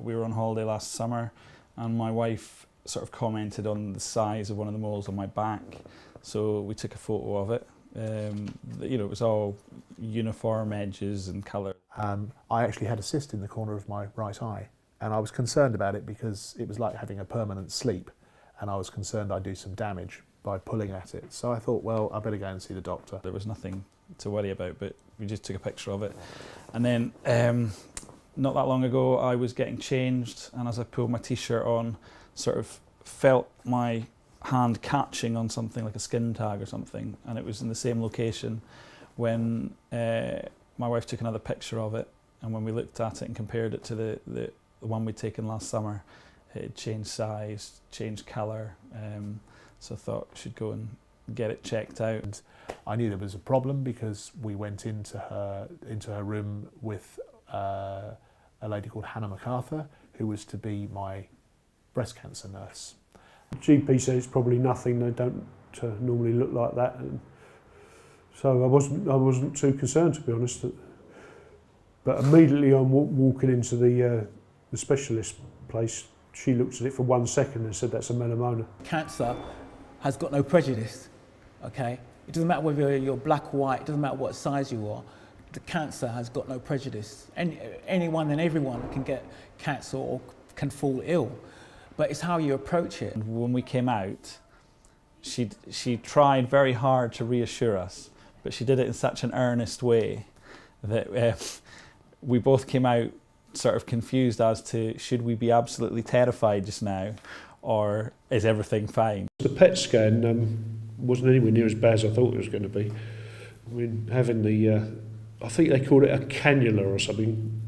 we were on holiday last summer, and my wife sort of commented on the size of one of the moles on my back, so we took a photo of it. You know, it was all uniform edges and colour. I actually had a cyst in the corner of my right eye, and I was concerned about it because it was like having a permanent sleep, and I was concerned I'd do some damage by pulling at it. So I thought, well, I better go and see the doctor. There was nothing to worry about, but we just took a picture of it. And then not that long ago I was getting changed, and as I pulled my t-shirt on, sort of felt my hand catching on something like a skin tag or something, and it was in the same location when my wife took another picture of it, and when we looked at it and compared it to the one we'd taken last summer, it had changed size, changed colour, so I thought I should go and get it checked out. And I knew there was a problem because we went into her room with a lady called Hannah MacArthur, who was to be my breast cancer nurse. GP said it's probably nothing. They don't normally look like that, and so I wasn't too concerned, to be honest. But immediately I'm walking into the specialist place. She looked at it for 1 second and said that's a melanoma. Cancer has got no prejudice. Okay, it doesn't matter whether you're black or white. It doesn't matter what size you are. The cancer has got no prejudice. Anyone and everyone can get cancer or can fall ill. But it's how you approach it. When we came out, she tried very hard to reassure us, but she did it in such an earnest way that we both came out sort of confused as to, should we be absolutely terrified just now, or is everything fine? The PET scan wasn't anywhere near as bad as I thought it was going to be. I mean, having the, I think they called it a cannula or something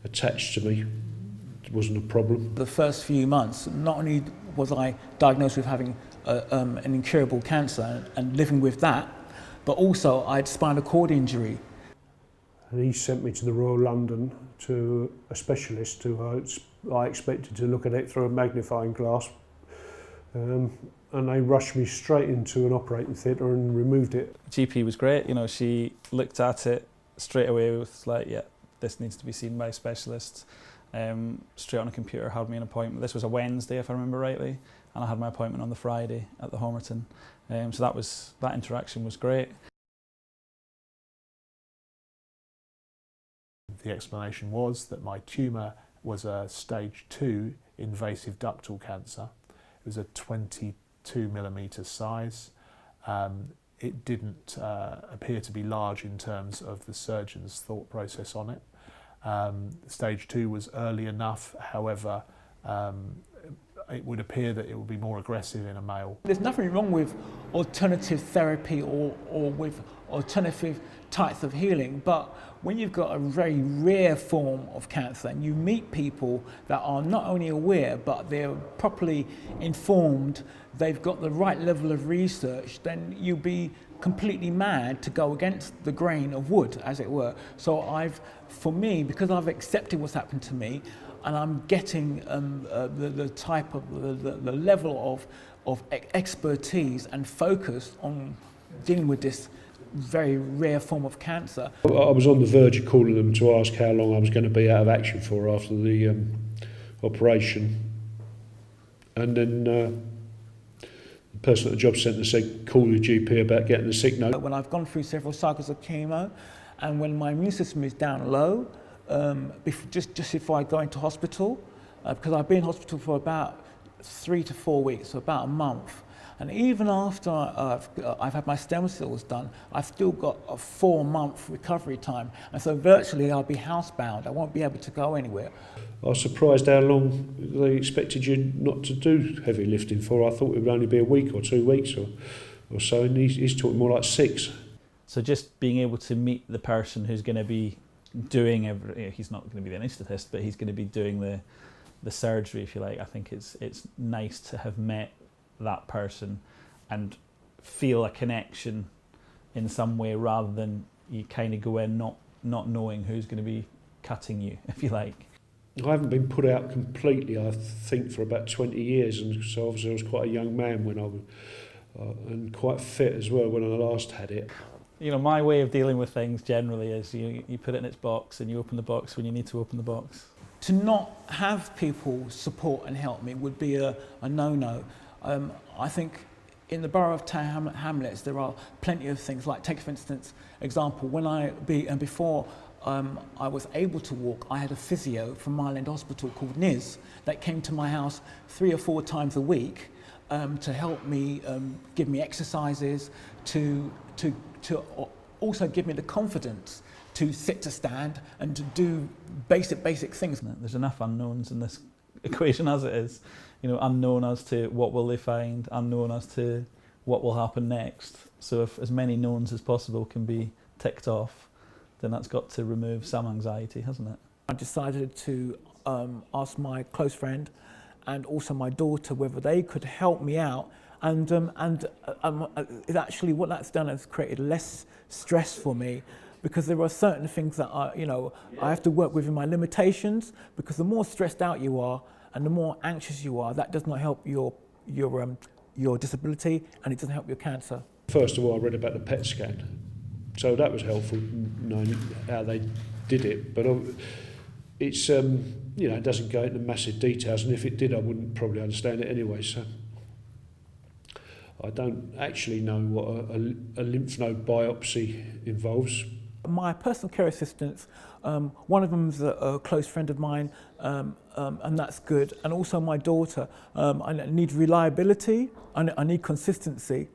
attached to me, wasn't a problem. The first few months, not only was I diagnosed with having an incurable cancer and living with that, but also I had spinal cord injury. And he sent me to the Royal London to a specialist who I expected to look at it through a magnifying glass. And they rushed me straight into an operating theatre and removed it. GP was great, you know, she looked at it straight away with like, yeah, this needs to be seen by a specialist. Straight on a computer, had me an appointment. This was a Wednesday, if I remember rightly, and I had my appointment on the Friday at the Homerton. So that interaction was great. The explanation was that my tumour was a stage 2 invasive ductal cancer. It was a 22mm size. It didn't appear to be large in terms of the surgeon's thought process on it. Stage 2 was early enough, however, it would appear that it would be more aggressive in a male. There's nothing wrong with alternative therapy or with alternative types of healing, but when you've got a very rare form of cancer and you meet people that are not only aware but they're properly informed, they've got the right level of research, then you'll be completely mad to go against the grain of wood, as it were. So for me, because I've accepted what's happened to me, and I'm getting the type of the level of expertise and focus on dealing with this very rare form of cancer. I was on the verge of calling them to ask how long I was going to be out of action for after the operation, and then the person at the job centre said call the GP about getting the sick note. When I've gone through several cycles of chemo, and when my immune system is down low, just before I go into hospital, because I've been in hospital for about 3 to 4 weeks, so about a month. And even after I've had my stem cells done, I've still got a 4-month recovery time. And so virtually I'll be housebound. I won't be able to go anywhere. I was surprised how long they expected you not to do heavy lifting for. I thought it would only be a week or 2 weeks or so, and he's talking more like 6. So just being able to meet the person who's going to be doing he's not going to be the anaesthetist, but he's going to be doing the surgery, if you like. I think it's nice to have met that person and feel a connection in some way, rather than you kind of go in not knowing who's going to be cutting you, if you like. I haven't been put out completely, I think, for about 20 years, and so obviously I was quite a young man when I was, and quite fit as well when I last had it. You know, my way of dealing with things generally is you put it in its box and you open the box when you need to open the box. to not have people support and help me would be a no-no. I think in the borough of Tower Hamlets there are plenty of things, like take for instance example, before I was able to walk, I had a physio from Mile End Hospital called Niz that came to my house 3 or 4 times a week to help me, give me exercises, to also give me the confidence to sit to stand and to do basic things. There's enough unknowns in this equation as it is. You know, unknown as to what will they find, unknown as to what will happen next. So if as many knowns as possible can be ticked off, then that's got to remove some anxiety, hasn't it? I decided to ask my close friend and also my daughter whether they could help me out, and it actually, what that's done is created less stress for me, because there are certain things that I have to work within my limitations, because the more stressed out you are and the more anxious you are, that does not help your disability, and it doesn't help your cancer. First of all, I read about the PET scan, so that was helpful, knowing how they did it. But it's it doesn't go into massive details, and if it did, I wouldn't probably understand it anyway. So I don't actually know what a lymph node biopsy involves. My personal care assistants, one of them is a close friend of mine, and that's good. And also my daughter. I need reliability, I need consistency.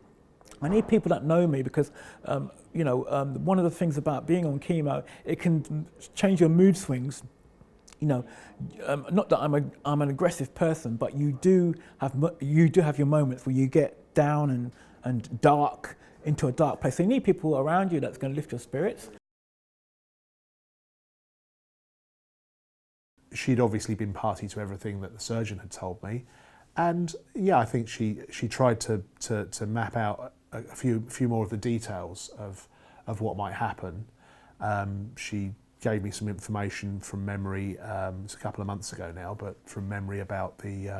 I need people that know me, because one of the things about being on chemo, it can change your mood swings. Not that I'm an aggressive person, but you do have your moments where you get down and dark, into a dark place. So you need people around you that's going to lift your spirits. She'd obviously been party to everything that the surgeon had told me, and yeah, I think she tried to map out a few more of the details of what might happen. She gave me some information from memory. It's a couple of months ago now, but from memory, about the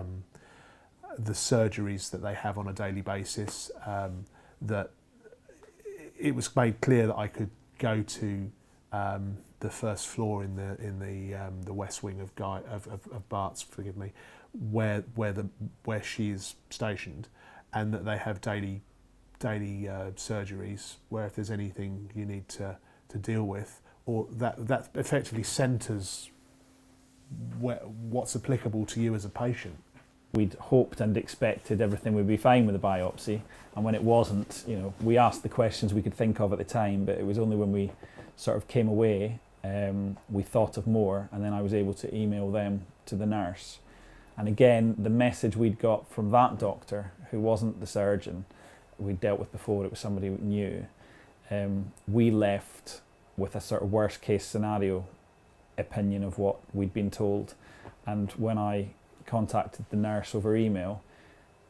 surgeries that they have on a daily basis. That it was made clear that I could go to the first floor in the west wing of Bart's, forgive me, where she is stationed, and that they have daily surgeries where if there's anything you need to deal with, or that effectively centres what's applicable to you as a patient. We'd hoped and expected everything would be fine with the biopsy, and when it wasn't, we asked the questions we could think of at the time, but it was only when we sort of came away we thought of more, and then I was able to email them to the nurse. And again, the message we'd got from that doctor, who wasn't the surgeon we'd dealt with before, it was somebody we knew, we left with a sort of worst case scenario opinion of what we'd been told. And when I contacted the nurse over email,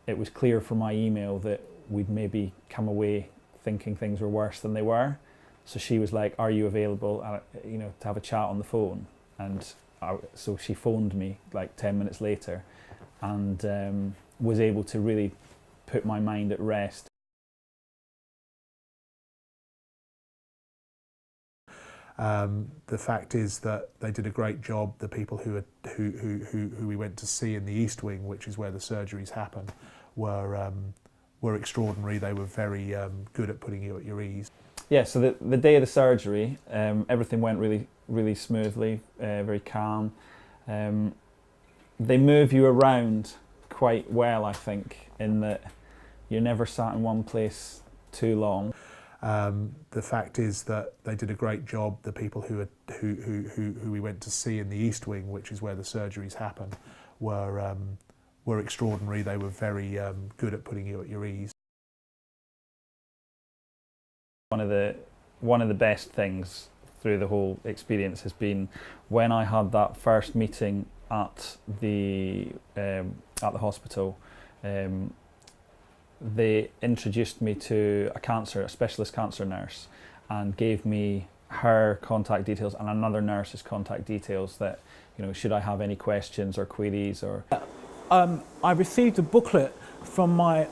it was clear from my email that we'd maybe come away thinking things were worse than they were. So she was like, "Are you available, to have a chat on the phone?" And so she phoned me like 10 minutes later, and was able to really put my mind at rest. The fact is that they did a great job. The people who we went to see in the East Wing, which is where the surgeries happen, were extraordinary. They were very good at putting you at your ease. Yeah, so the day of the surgery, everything went really smoothly, very calm. They move you around quite well, I think, in that you're never sat in one place too long. The fact is that they did a great job. The people who we went to see in the East Wing, which is where the surgeries happen, were extraordinary. They were very good at putting you at your ease. One of the best things through the whole experience has been when I had that first meeting at the hospital. They introduced me to a specialist cancer nurse, and gave me her contact details and another nurse's contact details, that should I have any questions or queries or. I received a booklet from my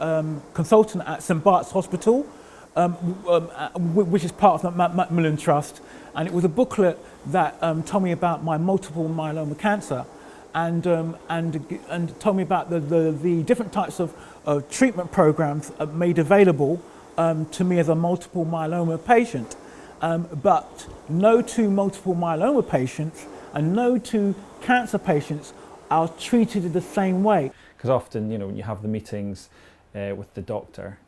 consultant at St Bart's Hospital, which is part of the Macmillan Trust, and it was a booklet that told me about my multiple myeloma cancer, and told me about the different types of treatment programs made available to me as a multiple myeloma patient. But no two multiple myeloma patients and no two cancer patients are treated in the same way. Because often, when you have the meetings with the doctor,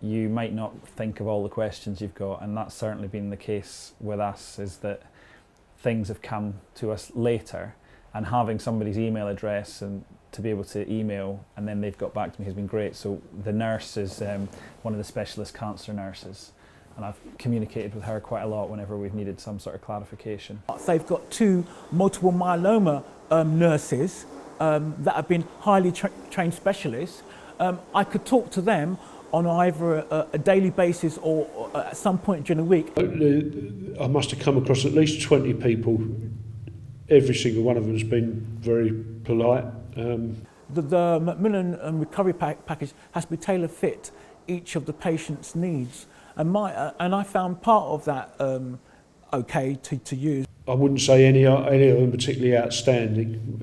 you might not think of all the questions you've got, and that's certainly been the case with us, is that things have come to us later, and having somebody's email address and to be able to email and then they've got back to me has been great. So the nurse is one of the specialist cancer nurses, and I've communicated with her quite a lot whenever we've needed some sort of clarification. They've got two multiple myeloma nurses that have been highly trained specialists. I could talk to them on either a daily basis or at some point during the week. I must have come across at least 20 people. Every single one of them has been very polite. The Macmillan recovery package has to be tailor fit each of the patient's needs, and I found part of that okay to use. I wouldn't say any of them particularly outstanding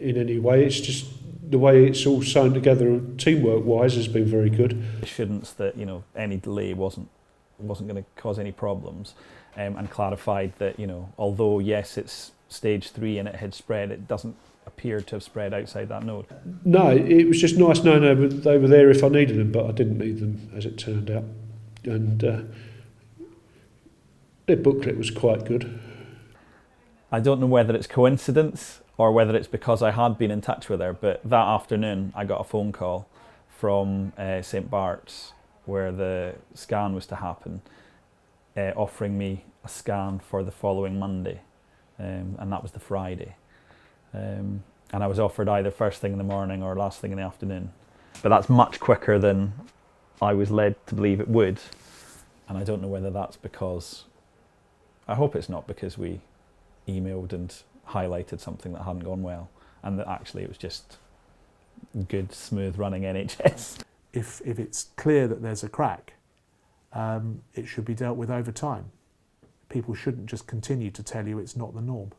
in any way. It's just the way it's all sewn together, teamwork-wise, has been very good. Assurance that any delay wasn't going to cause any problems, and clarified that although yes it's stage 3 and it had spread, it doesn't appear to have spread outside that node. No, it was just nice knowing they were there if I needed them, but I didn't need them as it turned out. And their booklet was quite good. I don't know whether it's coincidence or whether it's because I had been in touch with her, but that afternoon I got a phone call from St Bart's, where the scan was to happen, offering me a scan for the following Monday, and that was the Friday. And I was offered either first thing in the morning or last thing in the afternoon. But that's much quicker than I was led to believe it would. And I don't know whether that's because, I hope it's not because we emailed and highlighted something that hadn't gone well, and that actually it was just good, smooth running NHS. If it's clear that there's a crack, it should be dealt with over time. People shouldn't just continue to tell you it's not the norm.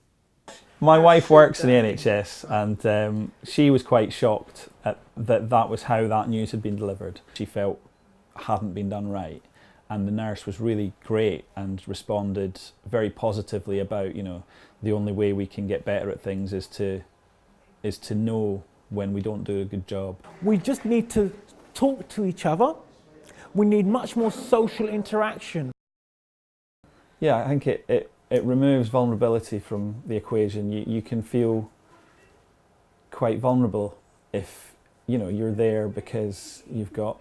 My wife works in the NHS, and she was quite shocked at that was how that news had been delivered. She felt hadn't been done right, and the nurse was really great and responded very positively about the only way we can get better at things is to know when we don't do a good job. We just need to talk to each other. We need much more social interaction. Yeah, I think it removes vulnerability from the equation. You can feel quite vulnerable if you're there because you've got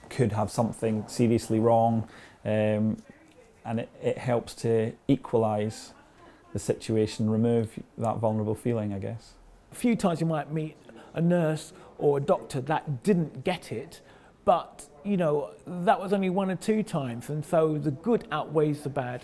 could have something seriously wrong, and it helps to equalise the situation, remove that vulnerable feeling, I guess. A few times you might meet a nurse or a doctor that didn't get it, but that was only 1 or 2 times, and so the good outweighs the bad.